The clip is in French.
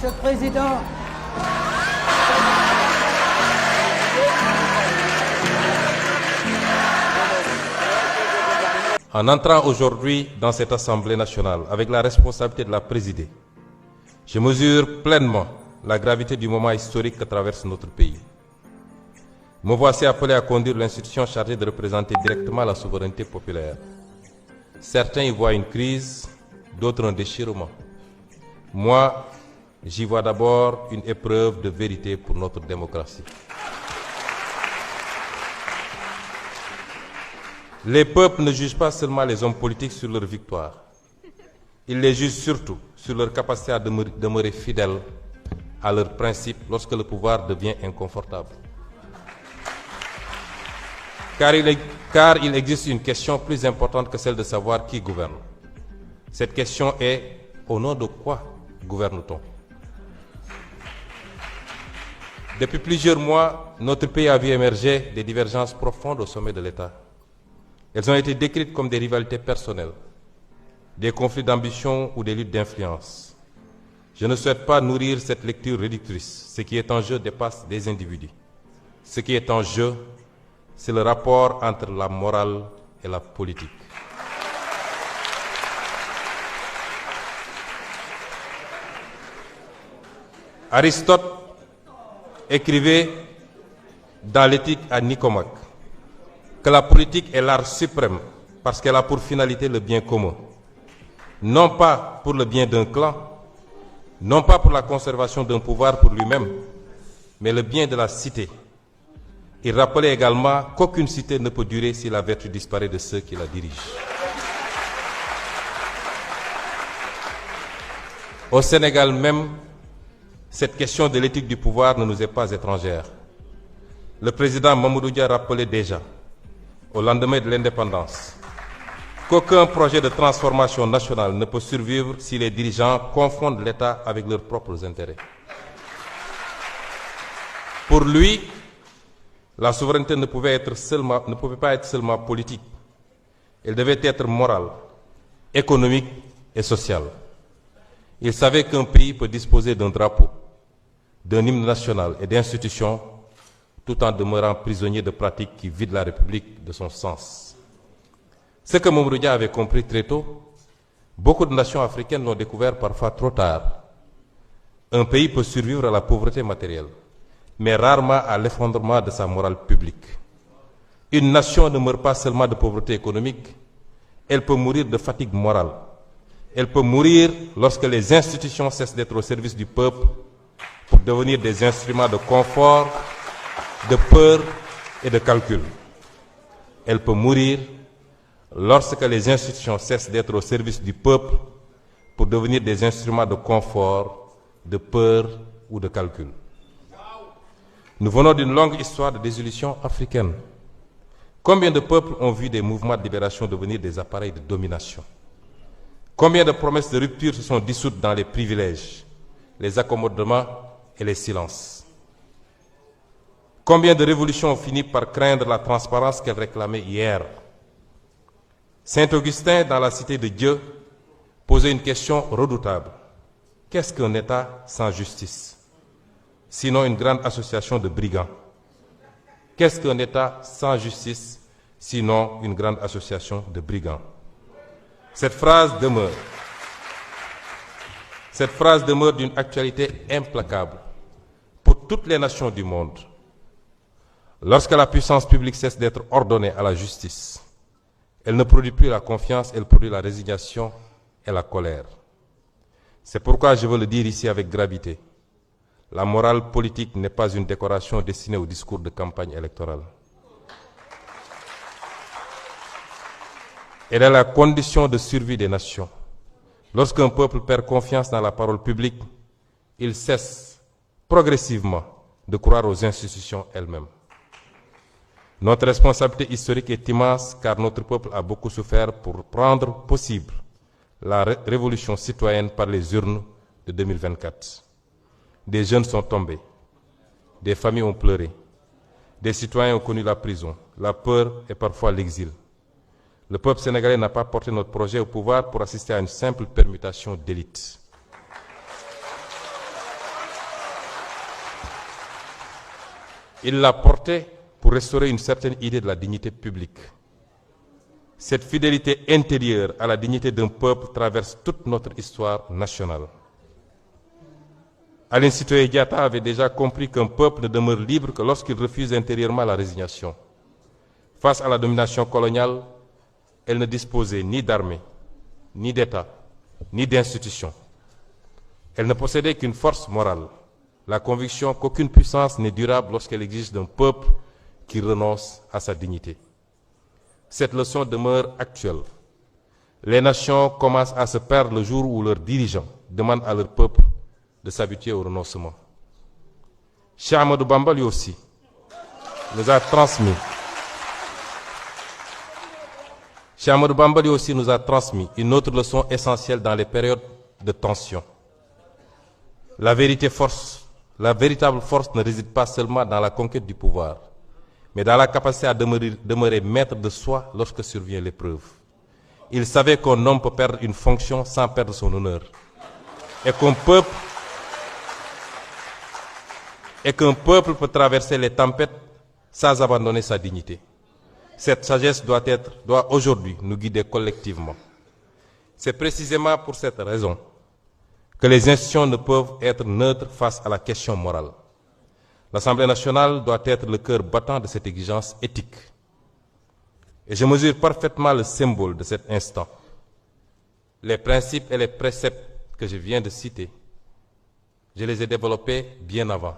Monsieur le Président. En entrant aujourd'hui dans cette Assemblée nationale avec la responsabilité de la présider, je mesure pleinement la gravité du moment historique que traverse notre pays. Me voici appelé à conduire l'institution chargée de représenter directement la souveraineté populaire. Certains y voient une crise, d'autres un déchirement. Moi, j'y vois d'abord une épreuve de vérité pour notre démocratie. Les peuples ne jugent pas seulement les hommes politiques sur leur victoire. Ils les jugent surtout sur leur capacité à demeurer fidèles à leurs principes lorsque le pouvoir devient inconfortable. Car il existe une question plus importante que celle de savoir qui gouverne. Cette question est: au nom de quoi gouverne-t-on? Depuis plusieurs mois, notre pays a vu émerger des divergences profondes au sommet de l'État. Elles ont été décrites comme des rivalités personnelles, des conflits d'ambition ou des luttes d'influence. Je ne souhaite pas nourrir cette lecture réductrice. Ce qui est en jeu dépasse des individus. Ce qui est en jeu, c'est le rapport entre la morale et la politique. Aristote écrivait dans l'Éthique à Nicomaque que la politique est l'art suprême parce qu'elle a pour finalité le bien commun. Non pas pour le bien d'un clan, non pas pour la conservation d'un pouvoir pour lui-même, mais le bien de la cité. Il rappelait également qu'aucune cité ne peut durer si la vertu disparaît de ceux qui la dirigent. Au Sénégal même, cette question de l'éthique du pouvoir ne nous est pas étrangère. Le président Mamadou Dia rappelait déjà, au lendemain de l'indépendance, qu'aucun projet de transformation nationale ne peut survivre si les dirigeants confondent l'État avec leurs propres intérêts. Pour lui, la souveraineté ne pouvait pas être seulement politique. Elle devait être morale, économique et sociale. Il savait qu'un pays peut disposer d'un drapeau, d'un hymne national et d'institutions tout en demeurant prisonnier de pratiques qui vident la République de son sens. Ce que Mamadou Dia avait compris très tôt, beaucoup de nations africaines l'ont découvert parfois trop tard. Un pays peut survivre à la pauvreté matérielle, mais rarement à l'effondrement de sa morale publique. Une nation ne meurt pas seulement de pauvreté économique, elle peut mourir de fatigue morale. Elle peut mourir lorsque les institutions cessent d'être au service du peuple pour devenir des instruments de confort, de peur et de calcul. Elle peut mourir lorsque les institutions cessent d'être au service du peuple pour devenir des instruments de confort, de peur ou de calcul. Nous venons d'une longue histoire de dissolution africaine. Combien de peuples ont vu des mouvements de libération devenir des appareils de domination? Combien de promesses de rupture se sont dissoutes dans les privilèges, les accommodements et les silences? Combien de révolutions ont fini par craindre la transparence qu'elles réclamaient hier? Saint Augustin, dans la Cité de Dieu, posait une question redoutable. Qu'est-ce qu'un État sans justice? Sinon une grande association de brigands. Qu'est-ce qu'un État sans justice? Sinon une grande association de brigands. Cette phrase demeure d'une actualité implacable pour toutes les nations du monde. Lorsque la puissance publique cesse d'être ordonnée à la justice, elle ne produit plus la confiance, elle produit la résignation et la colère. C'est pourquoi je veux le dire ici avec gravité. La morale politique n'est pas une décoration destinée au discours de campagne électorale. Elle est la condition de survie des nations. Lorsqu'un peuple perd confiance dans la parole publique, il cesse progressivement de croire aux institutions elles-mêmes. Notre responsabilité historique est immense car notre peuple a beaucoup souffert pour rendre possible la révolution citoyenne par les urnes de 2024. Des jeunes sont tombés, des familles ont pleuré, des citoyens ont connu la prison, la peur et parfois l'exil. Le peuple sénégalais n'a pas porté notre projet au pouvoir pour assister à une simple permutation d'élite. Il l'a porté pour restaurer une certaine idée de la dignité publique. Cette fidélité intérieure à la dignité d'un peuple traverse toute notre histoire nationale. Aline Sitoé Diatta avait déjà compris qu'un peuple ne demeure libre que lorsqu'il refuse intérieurement la résignation. Face à la domination coloniale, elle ne disposait ni d'armée, ni d'État, ni d'institutions. Elle ne possédait qu'une force morale, la conviction qu'aucune puissance n'est durable lorsqu'elle exige d'un peuple qui renonce à sa dignité. Cette leçon demeure actuelle. Les nations commencent à se perdre le jour où leurs dirigeants demandent à leur peuple de s'habituer au renoncement. Cheikh Ahmadou Bamba lui aussi nous a transmis. Cheikh Ahmadou Bamba lui aussi nous a transmis une autre leçon essentielle dans les périodes de tension. La véritable force ne réside pas seulement dans la conquête du pouvoir, mais dans la capacité à demeurer maître de soi lorsque survient l'épreuve. Il savait qu'un homme peut perdre une fonction sans perdre son honneur, et qu'un peuple peut traverser les tempêtes sans abandonner sa dignité. Cette sagesse doit aujourd'hui nous guider collectivement. C'est précisément pour cette raison que les institutions ne peuvent être neutres face à la question morale. L'Assemblée nationale doit être le cœur battant de cette exigence éthique. Et je mesure parfaitement le symbole de cet instant. Les principes et les préceptes que je viens de citer, je les ai développés bien avant.